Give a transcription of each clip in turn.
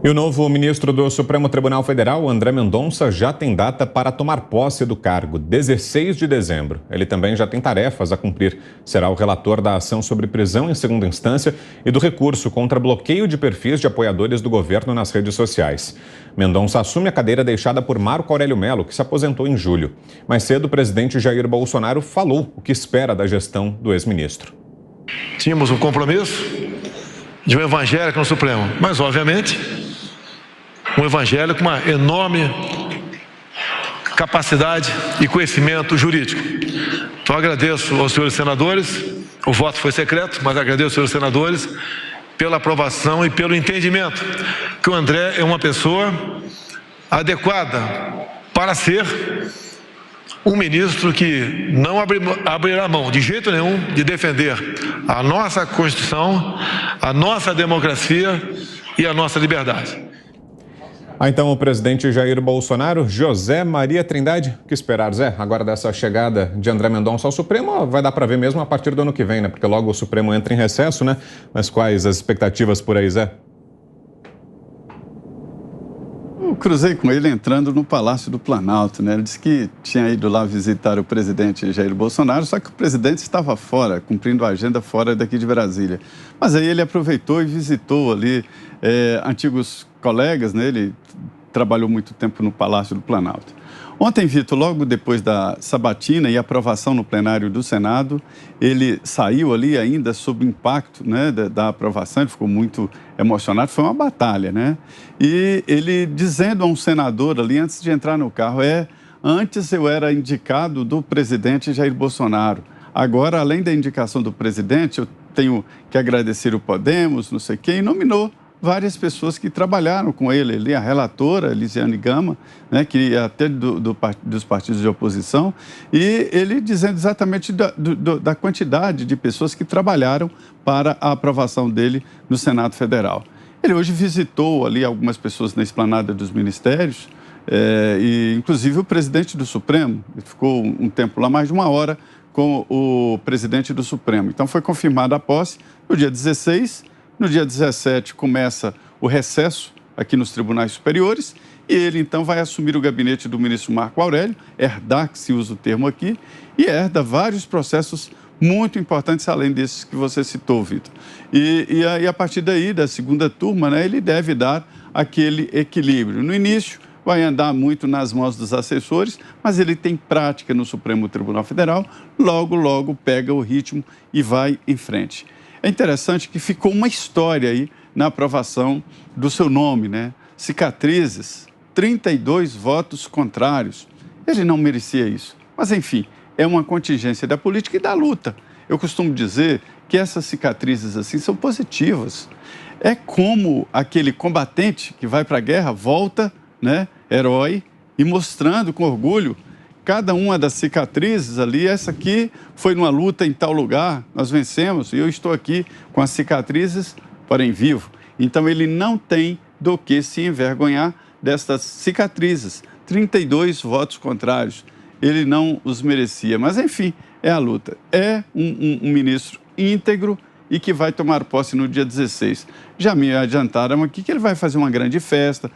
E o novo ministro do Supremo Tribunal Federal, André Mendonça, já tem data para tomar posse do cargo, 16 de dezembro. Ele também já tem tarefas a cumprir. Será o relator da ação sobre prisão em segunda instância e do recurso contra bloqueio de perfis de apoiadores do governo nas redes sociais. Mendonça assume a cadeira deixada por Marco Aurélio Mello, que se aposentou em julho. Mais cedo, o presidente Jair Bolsonaro falou o que espera da gestão do ex-ministro. Tínhamos um compromisso de um evangélico no Supremo, mas, obviamente, um evangélico com uma enorme capacidade e conhecimento jurídico. Então, agradeço aos senhores senadores, o voto foi secreto, mas agradeço aos senhores senadores pela aprovação e pelo entendimento que o André é uma pessoa adequada para ser um ministro que não abrirá mão de jeito nenhum de defender a nossa Constituição, a nossa democracia e a nossa liberdade. Então, o presidente Jair Bolsonaro, José Maria Trindade, o que esperar, Zé? Agora dessa chegada de André Mendonça ao Supremo, vai dar para ver mesmo a partir do ano que vem, né? Porque logo o Supremo entra em recesso, né? Mas quais as expectativas por aí, Zé? Eu cruzei com ele entrando no Palácio do Planalto, né? Ele disse que tinha ido lá visitar o presidente Jair Bolsonaro, só que o presidente estava fora, cumprindo a agenda fora daqui de Brasília. Mas aí ele aproveitou e visitou ali antigos colegas, né? Ele trabalhou muito tempo no Palácio do Planalto. Ontem, Vitor, logo depois da sabatina e aprovação no plenário do Senado, ele saiu ali ainda sob o impacto, né, da aprovação, ele ficou muito emocionado, foi uma batalha, né? E ele dizendo a um senador ali, antes de entrar no carro, antes eu era indicado do presidente Jair Bolsonaro, agora, além da indicação do presidente, eu tenho que agradecer o Podemos, não sei quem, e nominou várias pessoas que trabalharam com ele ali, a relatora, Elisiane Gama, né, que é até dos partidos de oposição, e ele dizendo exatamente da quantidade de pessoas que trabalharam para a aprovação dele no Senado Federal. Ele hoje visitou ali algumas pessoas na esplanada dos ministérios, e inclusive o presidente do Supremo, ele ficou um tempo lá, mais de uma hora, com o presidente do Supremo. Então foi confirmada a posse no dia 16. No dia 17 começa o recesso aqui nos tribunais superiores e ele então vai assumir o gabinete do ministro Marco Aurélio, herdar, que se usa o termo aqui, e herda vários processos muito importantes, além desses que você citou, Vitor. E aí, a partir daí, da segunda turma, né, ele deve dar aquele equilíbrio. No início, vai andar muito nas mãos dos assessores, mas ele tem prática no Supremo Tribunal Federal, logo pega o ritmo e vai em frente. É interessante que ficou uma história aí na aprovação do seu nome, né? Cicatrizes, 32 votos contrários. Ele não merecia isso. Mas, enfim, é uma contingência da política e da luta. Eu costumo dizer que essas cicatrizes assim são positivas. É como aquele combatente que vai para a guerra, volta, né, herói, e mostrando com orgulho cada uma das cicatrizes ali. Essa aqui foi numa luta em tal lugar, nós vencemos, e eu estou aqui com as cicatrizes, porém vivo. Então ele não tem do que se envergonhar destas cicatrizes. 32 votos contrários, ele não os merecia. Mas, enfim, é a luta. É um ministro íntegro e que vai tomar posse no dia 16. Já me adiantaram aqui que ele vai fazer uma grande festa,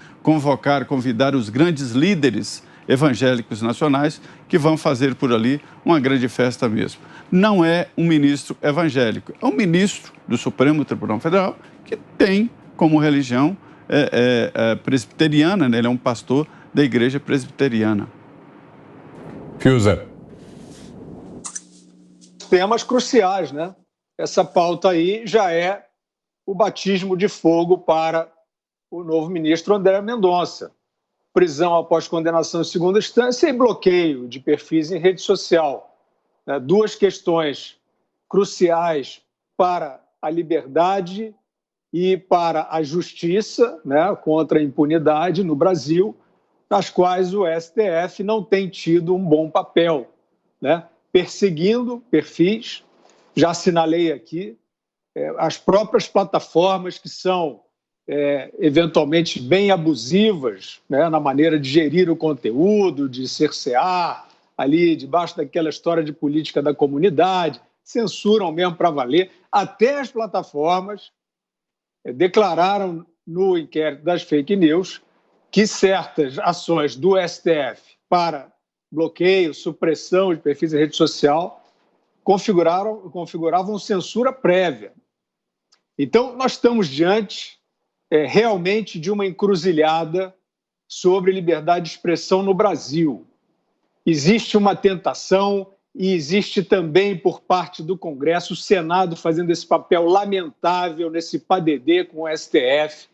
convidar os grandes líderes evangélicos nacionais que vão fazer por ali uma grande festa mesmo. Não é um ministro evangélico, é um ministro do Supremo Tribunal Federal que tem como religião presbiteriana, né? Ele é um pastor da igreja presbiteriana. Fiuza. Temas cruciais, né? Essa pauta aí já é o batismo de fogo para o novo ministro André Mendonça. Prisão após condenação em segunda instância e bloqueio de perfis em rede social. Duas questões cruciais para a liberdade e para a justiça, né, contra a impunidade no Brasil, nas quais o STF não tem tido um bom papel, né, perseguindo perfis. Já assinalei aqui as próprias plataformas que são eventualmente bem abusivas, né, na maneira de gerir o conteúdo, de cercear ali debaixo daquela história de política da comunidade, censuram mesmo para valer. Até as plataformas declararam no inquérito das fake news que certas ações do STF para bloqueio, supressão de perfis em rede social configuravam censura prévia. Então, nós estamos diante realmente de uma encruzilhada sobre liberdade de expressão no Brasil. Existe uma tentação e existe também por parte do Congresso, o Senado fazendo esse papel lamentável nesse padedê com o STF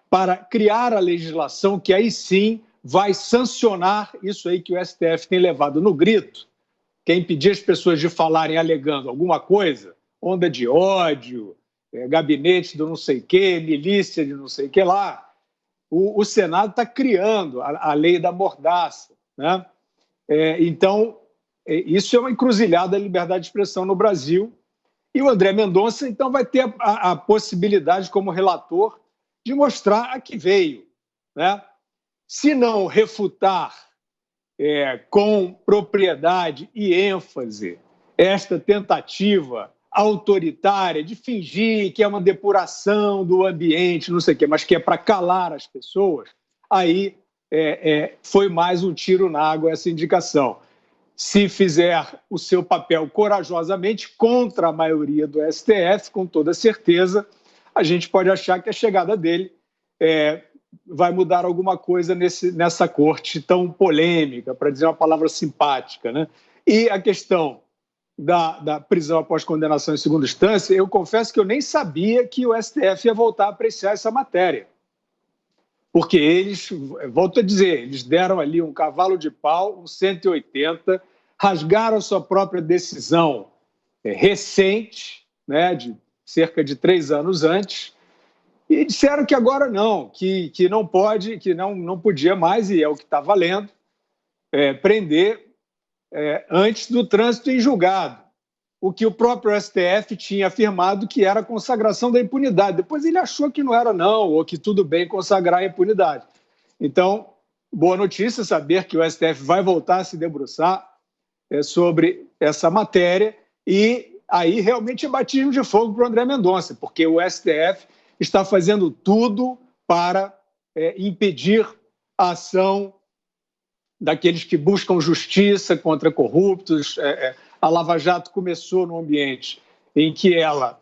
para criar a legislação que aí sim vai sancionar isso aí que o STF tem levado no grito, que é impedir as pessoas de falarem alegando alguma coisa, onda de ódio, gabinete do não sei o quê, milícia de não sei o que lá. O Senado está criando a lei da mordaça, né? Então, isso é uma encruzilhada da liberdade de expressão no Brasil. E o André Mendonça, então, vai ter a possibilidade, como relator, de mostrar a que veio, né? Se não refutar com propriedade e ênfase esta tentativa autoritária de fingir que é uma depuração do ambiente, não sei o quê, mas que é para calar as pessoas, aí foi mais um tiro na água essa indicação. Se fizer o seu papel corajosamente contra a maioria do STF, com toda certeza, a gente pode achar que a chegada dele vai mudar alguma coisa nessa corte tão polêmica, para dizer uma palavra simpática, né? E a questão da prisão após condenação em segunda instância, eu confesso que eu nem sabia que o STF ia voltar a apreciar essa matéria. Porque eles, volto a dizer, eles deram ali um cavalo de pau, um 180, rasgaram a sua própria decisão recente, né, de cerca de 3 anos antes, e disseram que agora não, que não pode, que não podia mais, e é o que está valendo, prender antes do trânsito em julgado, o que o próprio STF tinha afirmado que era a consagração da impunidade. Depois ele achou que não era não, ou que tudo bem consagrar a impunidade. Então, boa notícia saber que o STF vai voltar a se debruçar sobre essa matéria, e aí realmente é batismo de fogo para o André Mendonça, porque o STF está fazendo tudo para impedir a ação daqueles que buscam justiça contra corruptos. A Lava Jato começou num ambiente em que ela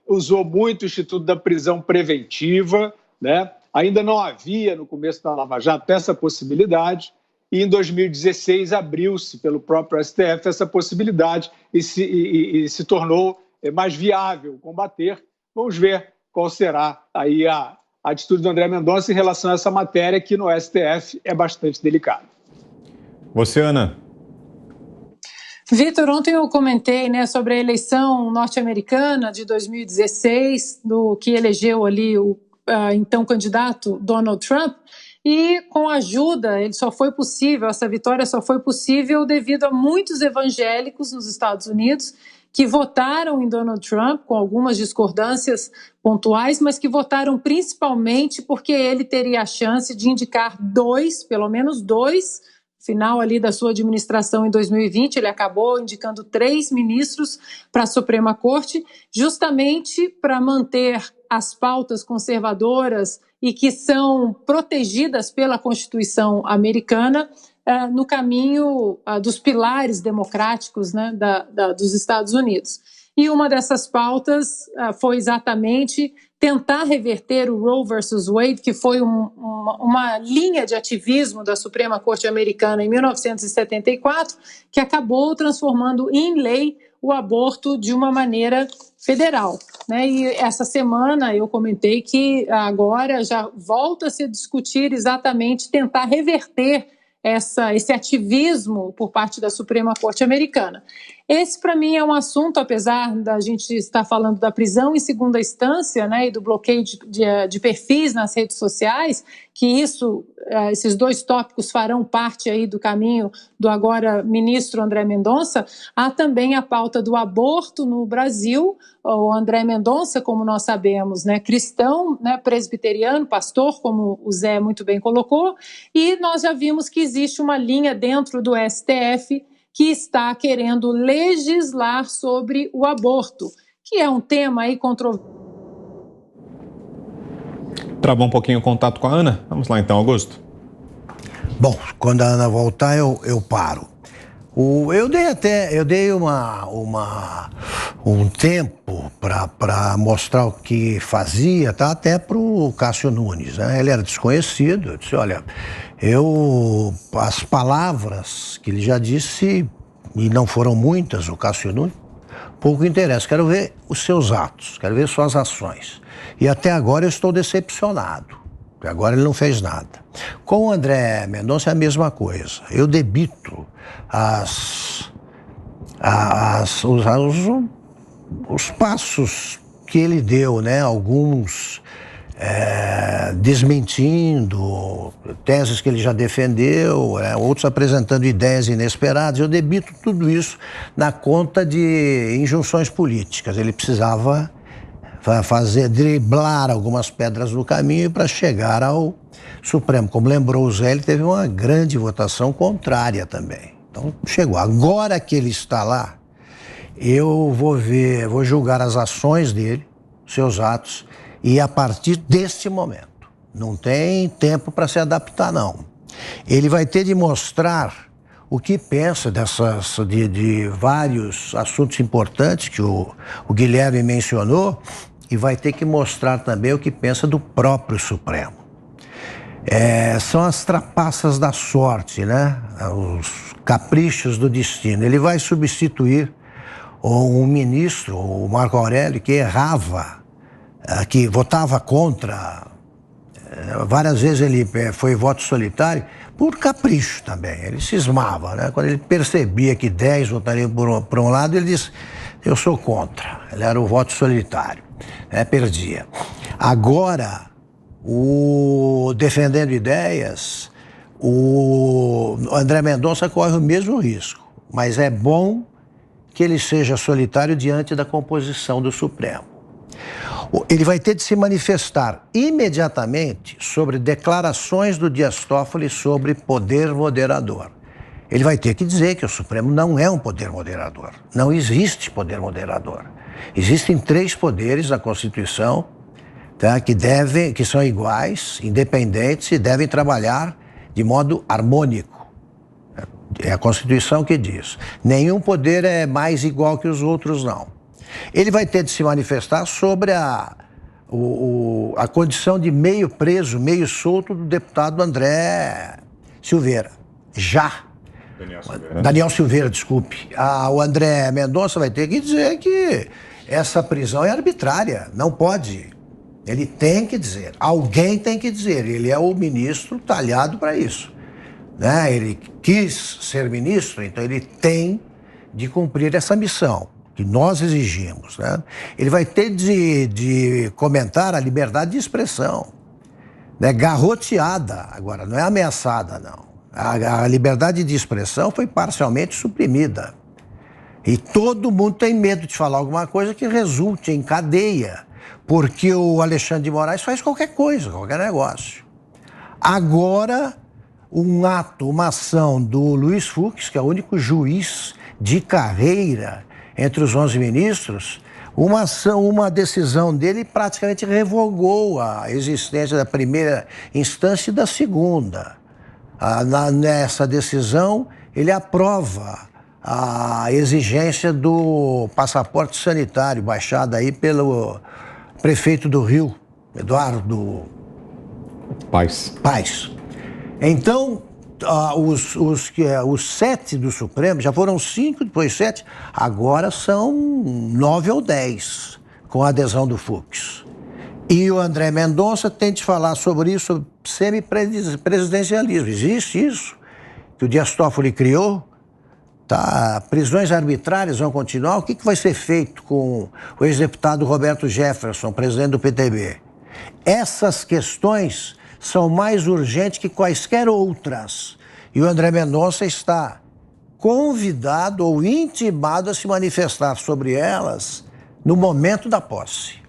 usou muito o Instituto da Prisão Preventiva, né? Ainda não havia, no começo da Lava Jato, essa possibilidade, e em 2016 abriu-se pelo próprio STF essa possibilidade e se tornou mais viável combater. Vamos ver qual será aí a atitude do André Mendonça em relação a essa matéria que no STF é bastante delicada. Você, Ana? Vitor, ontem eu comentei, né, sobre a eleição norte-americana de 2016, do que elegeu ali o então candidato Donald Trump, e com a ajuda, essa vitória só foi possível devido a muitos evangélicos nos Estados Unidos que votaram em Donald Trump, com algumas discordâncias pontuais, mas que votaram principalmente porque ele teria a chance de indicar pelo menos dois, final ali da sua administração em 2020, ele acabou indicando 3 ministros para a Suprema Corte, justamente para manter as pautas conservadoras e que são protegidas pela Constituição americana no caminho dos pilares democráticos, né, dos Estados Unidos. E uma dessas pautas foi exatamente tentar reverter o Roe versus Wade, que foi uma linha de ativismo da Suprema Corte Americana em 1974, que acabou transformando em lei o aborto de uma maneira federal, né? E essa semana eu comentei que agora já volta a se discutir exatamente tentar reverter esse ativismo por parte da Suprema Corte Americana. Esse, para mim, é um assunto, apesar da gente estar falando da prisão em segunda instância, né, e do bloqueio de perfis nas redes sociais, que esses 2 tópicos farão parte aí do caminho do agora ministro André Mendonça. Há também a pauta do aborto no Brasil. O André Mendonça, como nós sabemos, né, cristão, né, presbiteriano, pastor, como o Zé muito bem colocou, e nós já vimos que existe uma linha dentro do STF que está querendo legislar sobre o aborto, que é um tema aí controverso. Travou um pouquinho o contato com a Ana? Vamos lá então, Augusto. Bom, quando a Ana voltar, eu paro. Eu dei um tempo para mostrar o que fazia, tá? Até para o Cássio Nunes, né? Ele era desconhecido. Eu disse, olha, as palavras que ele já disse, e não foram muitas, o Cássio Nunes, pouco interessa. Quero ver os seus atos, quero ver suas ações. E até agora eu estou decepcionado. Agora ele não fez nada. Com o André Mendonça é a mesma coisa. Eu debito os passos que ele deu, né? Alguns desmentindo teses que ele já defendeu, outros apresentando ideias inesperadas. Eu debito tudo isso na conta de injunções políticas. Ele precisava driblar algumas pedras no caminho para chegar ao Supremo. Como lembrou o Zé, ele teve uma grande votação contrária também. Então, chegou. Agora que ele está lá, eu vou julgar as ações dele, seus atos, e a partir deste momento. Não tem tempo para se adaptar, não. Ele vai ter de mostrar o que pensa de vários assuntos importantes que o Guilherme mencionou, e vai ter que mostrar também o que pensa do próprio Supremo. São as trapaças da sorte, né? Os caprichos do destino. Ele vai substituir um ministro, o Marco Aurélio, que errava, que votava contra. Várias vezes ele foi voto solitário, por capricho também. Ele cismava, né? Quando ele percebia que 10 votariam por um lado, ele disse, eu sou contra. Ele era o voto solitário, perdia. Agora, defendendo ideias, o André Mendonça corre o mesmo risco, mas é bom que ele seja solitário diante da composição do Supremo. Ele vai ter de se manifestar imediatamente sobre declarações do Dias Toffoli sobre poder moderador. Ele vai ter que dizer que o Supremo não é um poder moderador. Não existe poder moderador. Existem 3 poderes na Constituição, tá, que são iguais, independentes e devem trabalhar de modo harmônico. É a Constituição que diz. Nenhum poder é mais igual que os outros, não. Ele vai ter de se manifestar sobre a condição de meio preso, meio solto do deputado André Silveira. Daniel Silveira, desculpe. O André Mendonça vai ter que dizer que essa prisão é arbitrária, não pode. Ele tem que dizer, alguém tem que dizer, ele é o ministro talhado para isso. Né? Ele quis ser ministro, então ele tem de cumprir essa missão que nós exigimos. Né? Ele vai ter de comentar a liberdade de expressão, né? Garroteada, agora, não é ameaçada, não. A liberdade de expressão foi parcialmente suprimida. E todo mundo tem medo de falar alguma coisa que resulte em cadeia, porque o Alexandre de Moraes faz qualquer coisa, qualquer negócio. Agora, uma ação do Luiz Fux, que é o único juiz de carreira entre os 11 ministros, uma decisão dele praticamente revogou a existência da primeira instância e da segunda. Nessa decisão, ele aprova a exigência do passaporte sanitário, baixada aí pelo prefeito do Rio, Eduardo Paes. Então, os 7 do Supremo, já foram 5, depois 7, agora são 9 ou 10, com a adesão do Fux. E o André Mendonça tem de falar sobre isso, sobre semipresidencialismo. Existe isso que o Dias Toffoli criou? Tá? Prisões arbitrárias vão continuar? O que vai ser feito com o ex-deputado Roberto Jefferson, presidente do PTB? Essas questões são mais urgentes que quaisquer outras. E o André Mendonça está convidado ou intimado a se manifestar sobre elas no momento da posse.